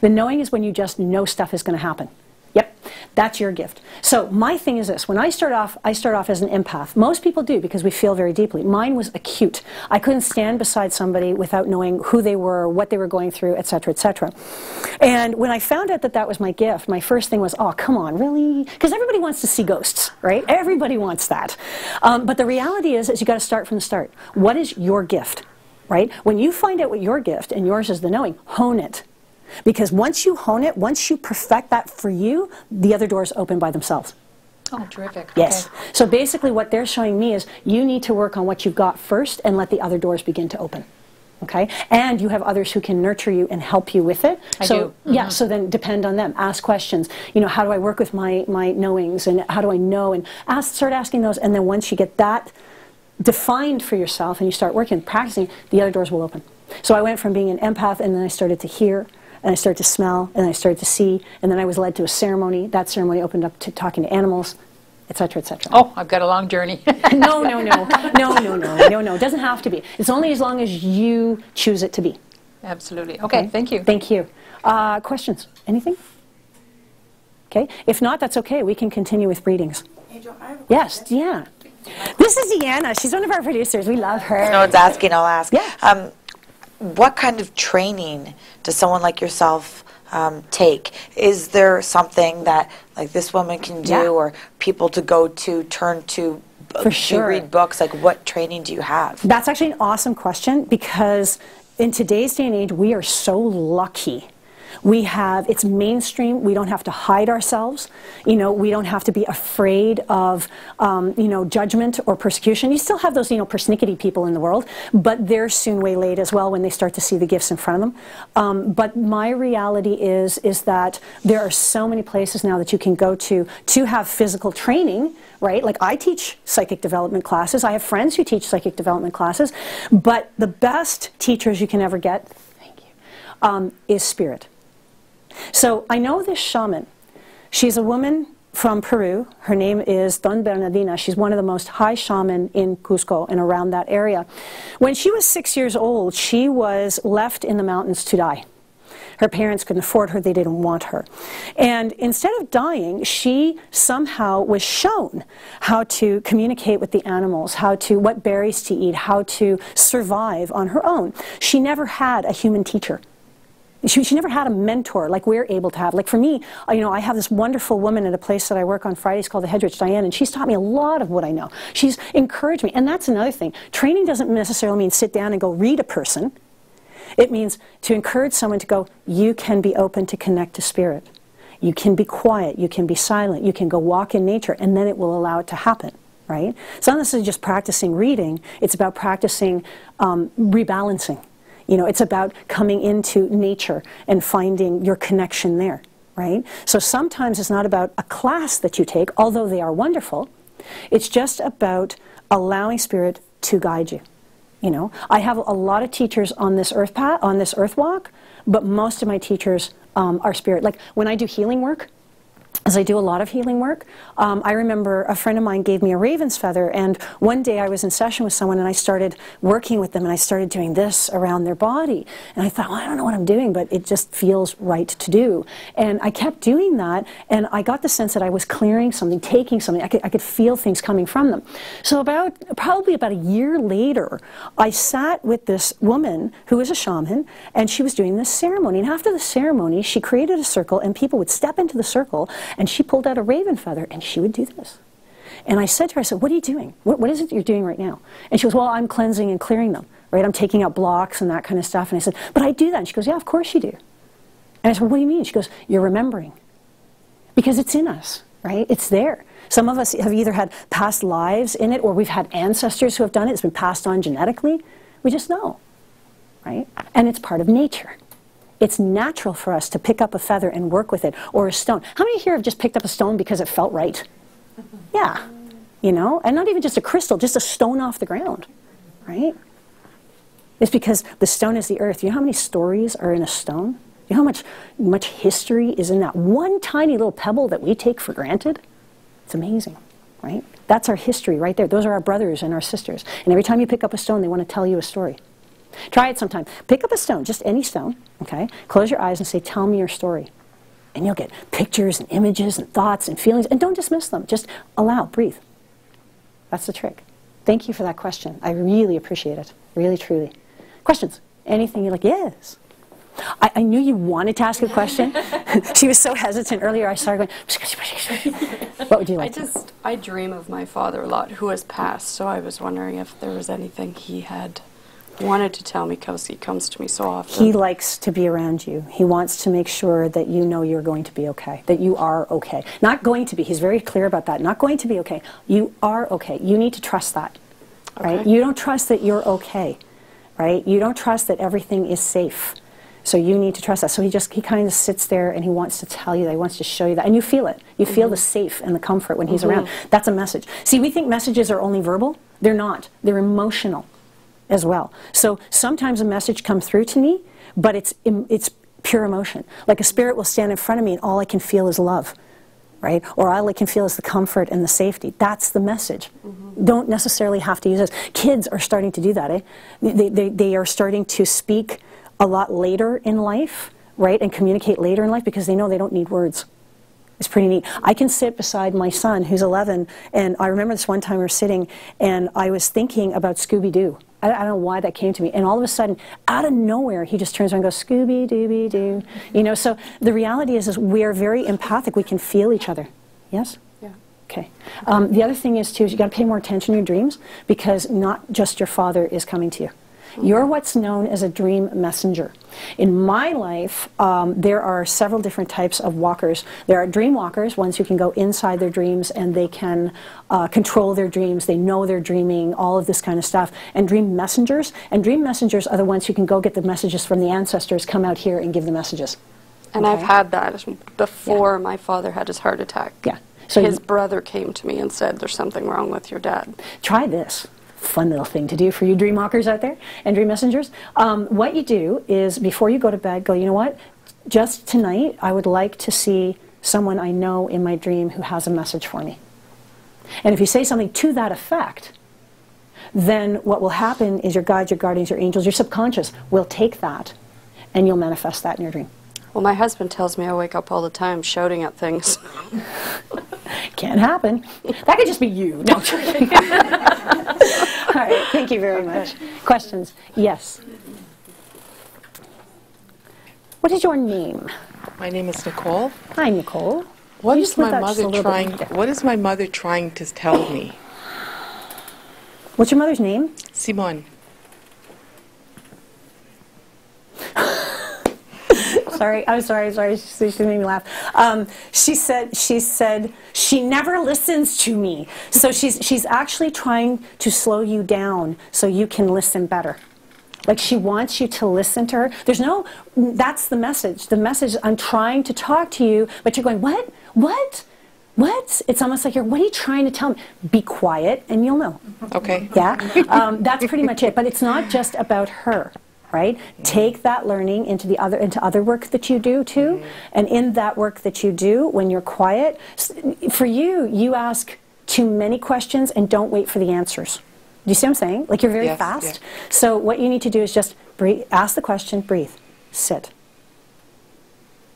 The knowing is when you just know stuff is going to happen. Yep, that's your gift. So my thing is this. When I start off as an empath. Most people do because we feel very deeply. Mine was acute. I couldn't stand beside somebody without knowing who they were, what they were going through, etc., etc. And when I found out that that was my gift, my first thing was, oh, come on, really? Because everybody wants to see ghosts, right? Everybody wants that. But the reality is you got to start from the start. What is your gift, right? When you find out what your gift, and yours is the knowing, hone it. Because once you hone it, once you perfect that for you, the other doors open by themselves. Oh, terrific. Yes. Okay. So basically what they're showing me is you need to work on what you've got first and let the other doors begin to open. Okay? And you have others who can nurture you and help you with it. I do. Yeah, so then depend on them. Ask questions. You know, how do I work with my knowings, and how do I know? And start asking those, and then once you get that defined for yourself and you start working, practicing, the other doors will open. So I went from being an empath, and then I started to hear, and I started to smell, and I started to see, and then I was led to a ceremony. That ceremony opened up to talking to animals, etc., etc. Oh, I've got a long journey. No. It doesn't have to be. It's only as long as you choose it to be. Absolutely. Okay, thank you. Thank you. Questions? Anything? Okay. If not, that's okay. We can continue with readings. Angel, I have a Yes, question. yeah. This is Deanna. She's one of our producers. We love her. No one's asking, I'll ask. Yeah. What kind of training does someone like yourself take? Is there something that like this woman can do, Yeah. or people to go to, turn to, For sure. read books? Like, what training do you have? That's actually an awesome question, because in today's day and age, we are so lucky. It's mainstream. We don't have to hide ourselves. You know, we don't have to be afraid of, you know, judgment or persecution. You still have those, you know, persnickety people in the world, but they're soon waylaid as well when they start to see the gifts in front of them. But my reality is that there are so many places now that you can go to have physical training, right? Like I teach psychic development classes. I have friends who teach psychic development classes, but the best teachers you can ever get, thank you, is spirit. So I know this shaman. She's a woman from Peru. Her name is Don Bernardina. She's one of the most high shaman in Cusco and around that area. When she was 6 years old, she was left in the mountains to die. Her parents couldn't afford her, they didn't want her. And instead of dying, she somehow was shown how to communicate with the animals, what berries to eat, how to survive on her own. She never had a human teacher. She never had a mentor like we're able to have. Like for me, I have this wonderful woman at a place that I work on Fridays called the Hedrich, Diane, and she's taught me a lot of what I know. She's encouraged me, and that's another thing. Training doesn't necessarily mean sit down and go read a person. It means to encourage someone to go, you can be open to connect to spirit. You can be quiet, you can be silent, you can go walk in nature, and then it will allow it to happen, right? It's not necessarily just practicing reading, it's about practicing rebalancing. It's about coming into nature and finding your connection there, right? So sometimes it's not about a class that you take, although they are wonderful. It's just about allowing spirit to guide you. I have a lot of teachers on this earth path, on this earth walk, but most of my teachers are spirit. Like when I do healing work, as I do a lot of healing work, I remember a friend of mine gave me a raven's feather, and one day I was in session with someone and I started working with them and I started doing this around their body. And I thought, well, I don't know what I'm doing, but it just feels right to do. And I kept doing that, and I got the sense that I was clearing something, taking something. I could feel things coming from them. So probably about a year later, I sat with this woman who was a shaman, and she was doing this ceremony. And after the ceremony, she created a circle, and people would step into the circle, and she pulled out a raven feather, and she would do this. And I said to her, I said, what are you doing? What is it that you're doing right now? And she goes, well, I'm cleansing and clearing them, right? I'm taking out blocks and that kind of stuff. And I said, but I do that. And she goes, yeah, of course you do. And I said, what do you mean? She goes, you're remembering. Because it's in us, right? It's there. Some of us have either had past lives in it, or we've had ancestors who have done it. It's been passed on genetically. We just know, right? And it's part of nature. It's natural for us to pick up a feather and work with it, or a stone. How many here have just picked up a stone because it felt right? Yeah, and not even just a crystal, just a stone off the ground, right? It's because the stone is the earth. You know how many stories are in a stone? You know how much history is in that one tiny little pebble that we take for granted? It's amazing, right? That's our history right there. Those are our brothers and our sisters. And every time you pick up a stone, they want to tell you a story. Try it sometime. Pick up a stone, just any stone, okay? Close your eyes and say, tell me your story. And you'll get pictures and images and thoughts and feelings, and don't dismiss them. Just allow, breathe. That's the trick. Thank you for that question. I really appreciate it, really, truly. Questions? Anything you're like, yes. I knew you wanted to ask a question. She was so hesitant earlier, I started going, what would you like? I dream of my father a lot, who has passed, so I was wondering if there was anything he had wanted to tell me, because he comes to me so often. He likes to be around you. He wants to make sure that you know you're going to be okay, that you are okay. Not going to be. He's very clear about that. Not going to be okay. You are okay. You need to trust that, right? Okay. You don't trust that you're okay, right? You don't trust that everything is safe. So you need to trust that. So he kind of sits there and he wants to tell you that, he wants to show you that. And you feel it. You feel the safe and the comfort when he's around. That's a message. See, we think messages are only verbal. They're not. They're emotional as well. So sometimes a message comes through to me, but it's pure emotion. Like a spirit will stand in front of me and all I can feel is love, right? Or all I can feel is the comfort and the safety. That's the message. Don't necessarily have to use this. Kids are starting to do that, eh? They are starting to speak a lot later in life, right? And communicate later in life because they know they don't need words. It's pretty neat. I can sit beside my son, who's 11, and I remember this one time we were sitting, and I was thinking about Scooby-Doo. I don't know why that came to me. And all of a sudden, out of nowhere, he just turns around and goes, Scooby-Dooby-Doo. You know, so the reality is we are very empathic. We can feel each other. Yes? Yeah. Okay. The other thing is, too, is you got to pay more attention to your dreams, because not just your father is coming to you. You're what's known as a dream messenger. In my life, there are several different types of walkers. There are dream walkers, ones who can go inside their dreams and they can control their dreams. They know they're dreaming, all of this kind of stuff. And dream messengers. And dream messengers are the ones who can go get the messages from the ancestors, come out here and give the messages. And I've had that before my father had his heart attack. Yeah. So his brother came to me and said, there's something wrong with your dad. Try this. Fun little thing to do for you dream walkers out there and dream messengers. What you do is, before you go to bed, go, you know what, just tonight I would like to see someone I know in my dream who has a message for me. And if you say something to that effect, then what will happen is your guides, your guardians, your angels, your subconscious will take that and you'll manifest that in your dream. Well, my husband tells me I wake up all the time shouting at things. Can't happen. That could just be you. No, I'm joking. All right, thank you very much. Questions? Yes. What is your name? My name is Nicole. Hi, Nicole. What You is just lift my that just a mother little trying? bit. What is my mother trying to tell me? What's your mother's name? Simone. Sorry, I'm sorry. She made me laugh. She said she never listens to me. So she's actually trying to slow you down so you can listen better. Like she wants you to listen to her. That's the message. The message, I'm trying to talk to you, but you're going, what? What? It's almost like what are you trying to tell me? Be quiet and you'll know. Okay. Yeah? That's pretty much it. But it's not just about her, right? Take that learning into other work that you do too. And in that work that you do, when you're quiet, for you ask too many questions and don't wait for the answers. Do you see what I'm saying? Like you're very Yes, fast. yeah. So what you need to do is just breathe, ask the question, breathe, sit.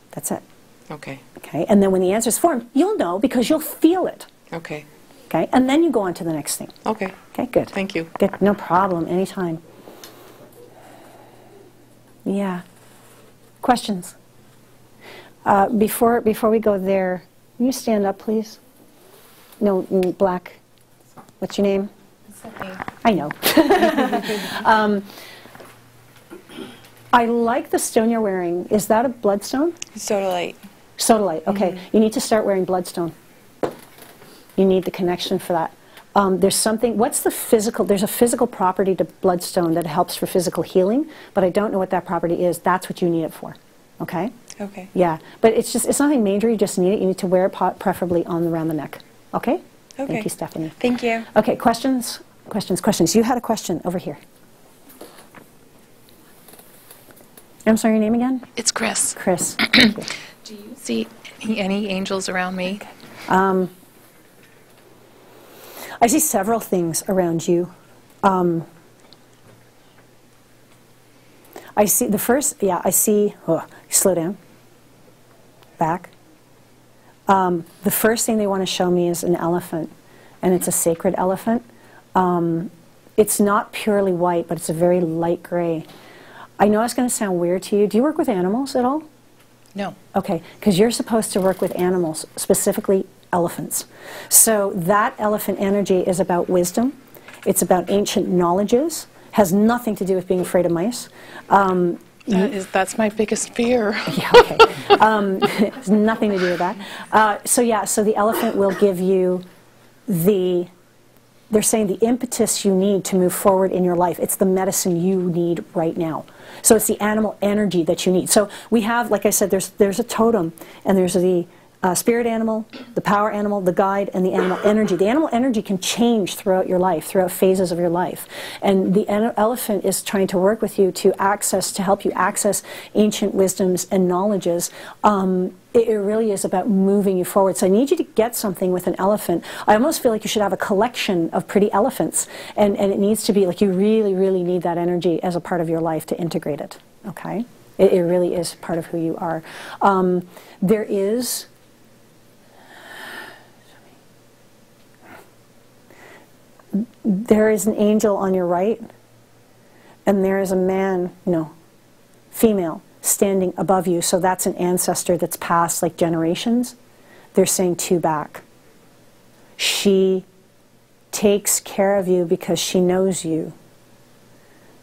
That's it. Okay. Okay? And then when the answer is formed, you'll know because you'll feel it. Okay. Okay? And then you go on to the next thing. Okay. Okay, good. Thank you. Good. No problem. Anytime. Yeah. Questions? Before we go there, can you stand up, please? No, black. What's your name? I know. I like the stone you're wearing. Is that a bloodstone? Sodalite. Sodalite, okay. You need to start wearing bloodstone. You need the connection for that. There's something, there's a physical property to bloodstone that helps for physical healing, but I don't know what that property is. That's what you need it for, okay? Okay. Yeah, but it's nothing major, you just need it. You need to wear it preferably around the neck, okay? Okay. Thank you, Stephanie. Thank you. Okay, questions? Questions. You had a question over here. I'm sorry, your name again? It's Chris. Chris. Thank you. Do you see any angels around me? I see several things around you. I see the first, slow down, back. The first thing they want to show me is an elephant, and it's a sacred elephant. It's not purely white, but it's a very light gray. I know it's going to sound weird to you. Do you work with animals at all? No. Okay, because you're supposed to work with animals, specifically elephants. So that elephant energy is about wisdom. It's about ancient knowledges. Has nothing to do with being afraid of mice. That's my biggest fear. Yeah, okay. Has nothing to do with that. So the elephant will give you they're saying the impetus you need to move forward in your life. It's the medicine you need right now. So it's the animal energy that you need. So we have, like I said, there's a totem, and there's the spirit animal, the power animal, the guide, and the animal energy. The animal energy can change throughout your life, throughout phases of your life. And the elephant is trying to work with you to help you access ancient wisdoms and knowledges. It really is about moving you forward. So I need you to get something with an elephant. I almost feel like you should have a collection of pretty elephants. And it needs to be like you really, really need that energy as a part of your life to integrate it. Okay? It really is part of who you are. There is an angel on your right, and there is a man, female, standing above you. So that's an ancestor that's passed like generations. They're saying two back. She takes care of you because she knows you.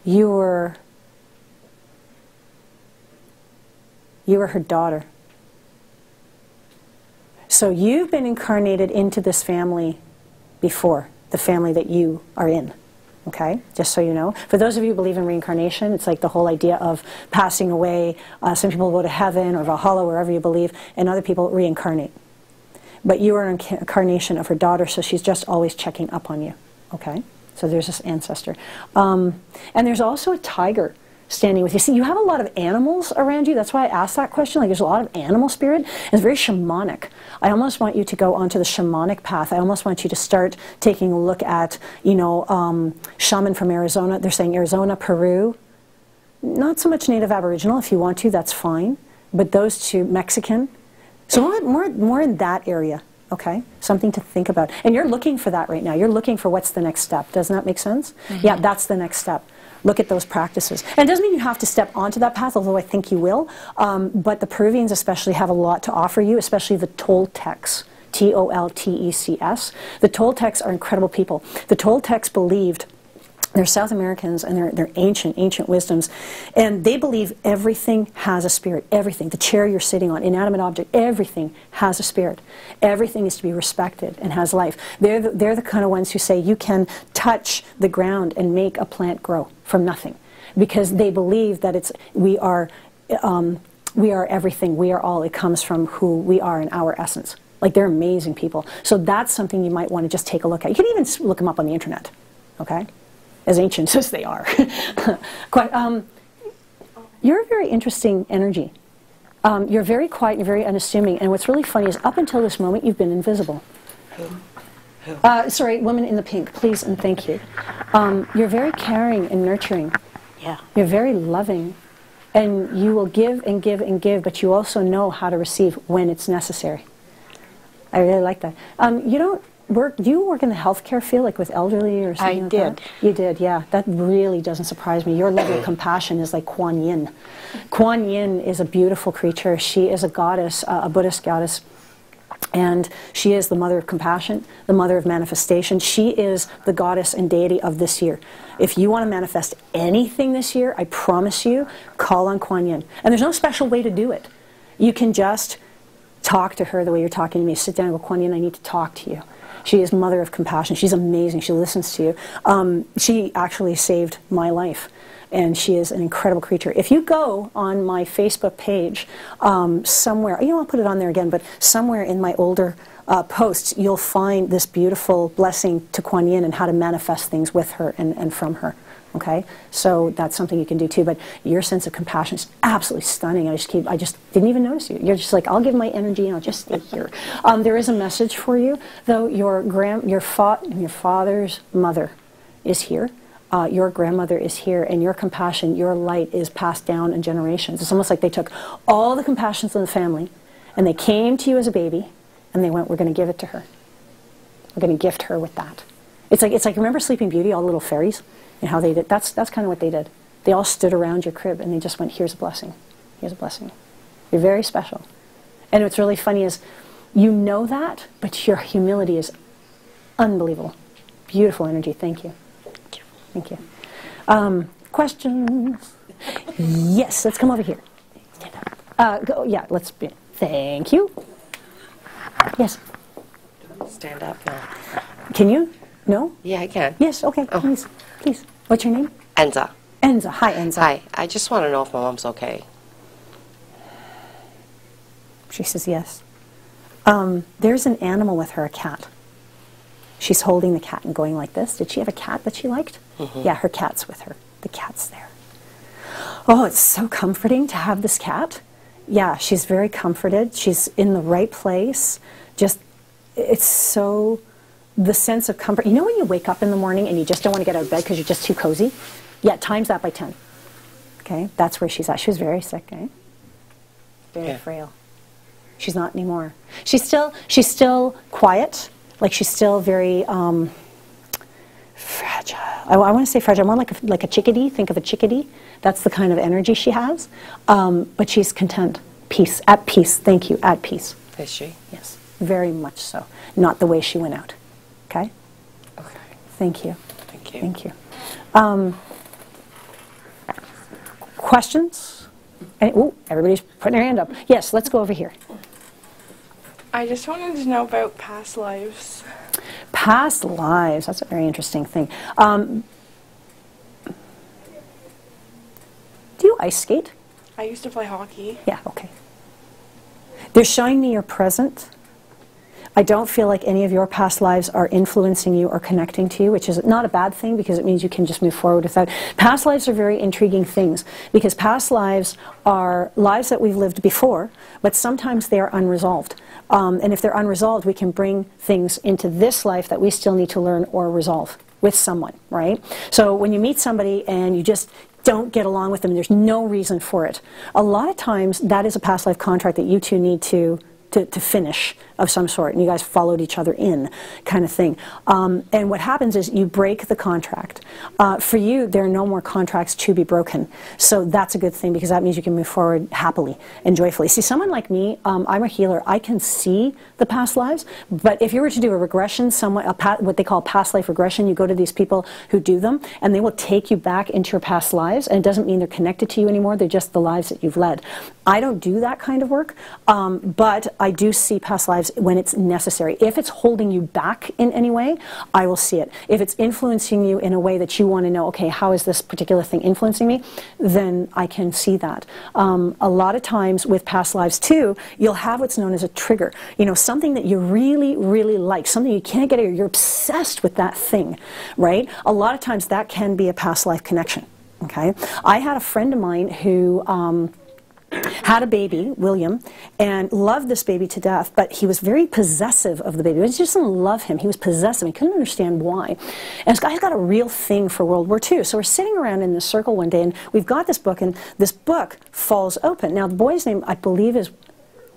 You were her daughter. So you've been incarnated into this family before, the family that you are in. Okay, just so you know. For those of you who believe in reincarnation, it's like the whole idea of passing away. Some people go to heaven or Valhalla, wherever you believe, and other people reincarnate. But you are an incarnation of her daughter, so she's just always checking up on you. Okay, so there's this ancestor. And there's also a tiger standing with you. See, you have a lot of animals around you. That's why I asked that question. Like, there's a lot of animal spirit. It's very shamanic. I almost want you to go onto the shamanic path. I almost want you to start taking a look at, shaman from Arizona. They're saying Arizona, Peru. Not so much Native Aboriginal. If you want to, that's fine. but those two, Mexican, so more in that area, okay? Something to think about. And you're looking for that right now. You're looking for what's the next step. Doesn't that make sense? Mm-hmm. Yeah, that's the next step. Look at those practices. And it doesn't mean you have to step onto that path, although I think you will. But the Peruvians especially have a lot to offer you, especially the Toltecs. Toltecs. The Toltecs are incredible people. The Toltecs believed, they're South Americans, and they're ancient wisdoms, and they believe everything has a spirit. Everything. The chair you're sitting on, inanimate object, everything has a spirit. Everything is to be respected and has life. They're the kind of ones who say you can touch the ground and make a plant grow from nothing, because they believe that we are everything. We are all. It comes from who we are in our essence. Like, they're amazing people. So that's something you might want to just take a look at. You can even look them up on the internet, okay? As ancient as they are. You're a very interesting energy. You're very quiet, you're very unassuming, and what's really funny is up until this moment you've been invisible. Who? Sorry, woman in the pink, please and thank you. You're very caring and nurturing. Yeah. You're very loving. And you will give and give and give, but you also know how to receive when it's necessary. I really like that. Do you work in the healthcare field, like with elderly or something like that? I did. You did, yeah. That really doesn't surprise me. Your level of compassion is like Kuan Yin. Kuan Yin is a beautiful creature. She is a goddess, a Buddhist goddess. And she is the mother of compassion, the mother of manifestation. She is the goddess and deity of this year. If you want to manifest anything this year, I promise you, call on Kuan Yin. And there's no special way to do it. You can just talk to her the way you're talking to me. Sit down and go, Kuan Yin, I need to talk to you. She is mother of compassion. She's amazing. She listens to you. She actually saved my life. And she is an incredible creature. If you go on my Facebook page, somewhere, I'll put it on there again, but somewhere in my older posts, you'll find this beautiful blessing to Kuan Yin and how to manifest things with her and from her. Okay, so that's something you can do too. But your sense of compassion is absolutely stunning. I just didn't even notice you. You're just like, I'll give my energy and I'll just stay here. There is a message for you, though. Your father's mother is here. Your grandmother is here, and your compassion, your light is passed down in generations. It's almost like they took all the compassions of the family, and they came to you as a baby, and they went, we're going to give it to her. We're going to gift her with that. It's like remember Sleeping Beauty, all the little fairies, and how they did. That's kind of what they did. They all stood around your crib, and they just went, here's a blessing. Here's a blessing. You're very special. And what's really funny is, you know that, but your humility is unbelievable. Beautiful energy. Thank you. Thank you. Questions? Yes, let's come over here. Yeah, let's be. Thank you. Yes. Stand up now. Can you? No? Yeah, I can. Yes, okay, Oh. please. Please. What's your name? Enza. Enza. Hi, Enza. Hi. I just want to know if my mom's okay. She says yes. There's an animal with her, a cat. She's holding the cat and going like this. Did she have a cat that she liked? Mm-hmm. Yeah, her cat's with her. The cat's there. Oh, it's so comforting to have this cat. Yeah, she's very comforted. She's in the right place. Just, it's so, the sense of comfort. You know when you wake up in the morning and you just don't want to get out of bed because you're just too cozy? Yeah, times that by 10. Okay, that's where she's at. She was very sick, eh? Very frail. She's not anymore. She's still quiet. Like she's still very fragile. I want to say fragile, more like a chickadee. Think of a chickadee. That's the kind of energy she has. But she's content, peace, at peace. Thank you, at peace. Is she? Yes, very much so. Not the way she went out. Okay. Okay. Thank you. Thank you. Thank you. Questions? Oh, everybody's putting their hand up. Yes, let's go over here. I just wanted to know about past lives. Past lives, that's a very interesting thing. Do you ice skate? I used to play hockey. Yeah, okay. They're showing me your present. I don't feel like any of your past lives are influencing you or connecting to you, which is not a bad thing because it means you can just move forward without. Past lives are very intriguing things because past lives are lives that we've lived before, but sometimes they are unresolved. And if they're unresolved, we can bring things into this life that we still need to learn or resolve with someone, right? So when you meet somebody and you just don't get along with them. There's no reason for it. A lot of times that is a past life contract that you two need to finish of some sort, and you guys followed each other in, kind of thing. And what happens is you break the contract. For you, there are no more contracts to be broken. So that's a good thing, because that means you can move forward happily and joyfully. See, someone like me, I'm a healer. I can see the past lives, but if you were to do a regression, what they call past life regression, you go to these people who do them, and they will take you back into your past lives, and it doesn't mean they're connected to you anymore. They're just the lives that you've led. I don't do that kind of work, but I do see past lives when it's necessary. If it's holding you back in any way, I will see it. If it's influencing you in a way that you want to know, okay, how is this particular thing influencing me, then I can see that. A lot of times with past lives too, you'll have what's known as a trigger. You know, something that you really, really like, something you can't get over, you're obsessed with that thing, right? A lot of times that can be a past life connection, okay? I had a friend of mine who had a baby, William, and loved this baby to death, but he was very possessive of the baby. He just didn't love him. He was possessive. He couldn't understand why. And this guy's got a real thing for World War II. So we're sitting around in this circle one day, and we've got this book, and this book falls open. Now, the boy's name, I believe, is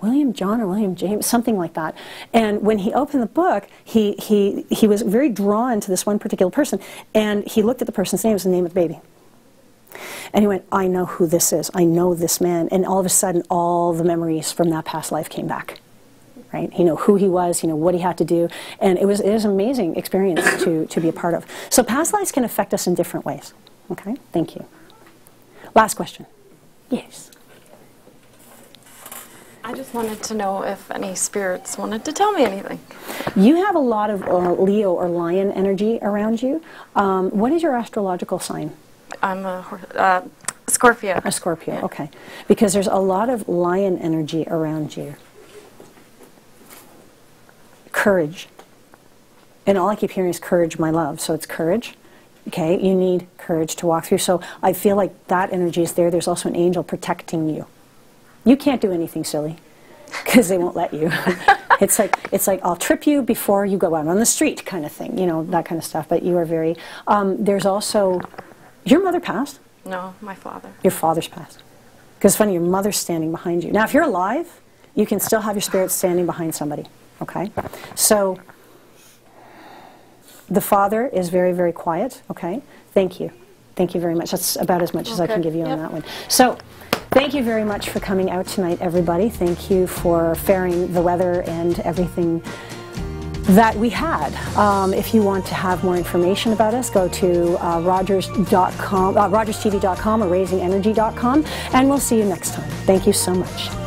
William John or William James, something like that. And when he opened the book, he was very drawn to this one particular person, and he looked at the person's name, it was the name of the baby. And he went, I know who this is. I know this man. And all of a sudden, all the memories from that past life came back. Right? He knew who he was, he knew what he had to do. And it was an amazing experience to be a part of. So past lives can affect us in different ways. Okay? Thank you. Last question. Yes. I just wanted to know if any spirits wanted to tell me anything. You have a lot of Leo or lion energy around you. What is your astrological sign? I'm a Scorpio. A Scorpio, yeah. Okay. Because there's a lot of lion energy around you. Courage. And all I keep hearing is courage, my love. So it's courage. Okay, you need courage to walk through. So I feel like that energy is there. There's also an angel protecting you. You can't do anything silly, because they won't let you. It's like I'll trip you before you go out on the street, kind of thing. You know, that kind of stuff. But you are very. There's also. Your mother passed? No, my father. Your father's passed. Because it's funny, your mother's standing behind you. Now, if you're alive, you can still have your spirit standing behind somebody. Okay? So, the father is very, very quiet. Okay? Thank you. Thank you very much. That's about as much as I can give you on that one. So, thank you very much for coming out tonight, everybody. Thank you for faring the weather and everything that we had. If you want to have more information about us, go to rogerstv.com or raisingenergy.com, and we'll see you next time. Thank you so much.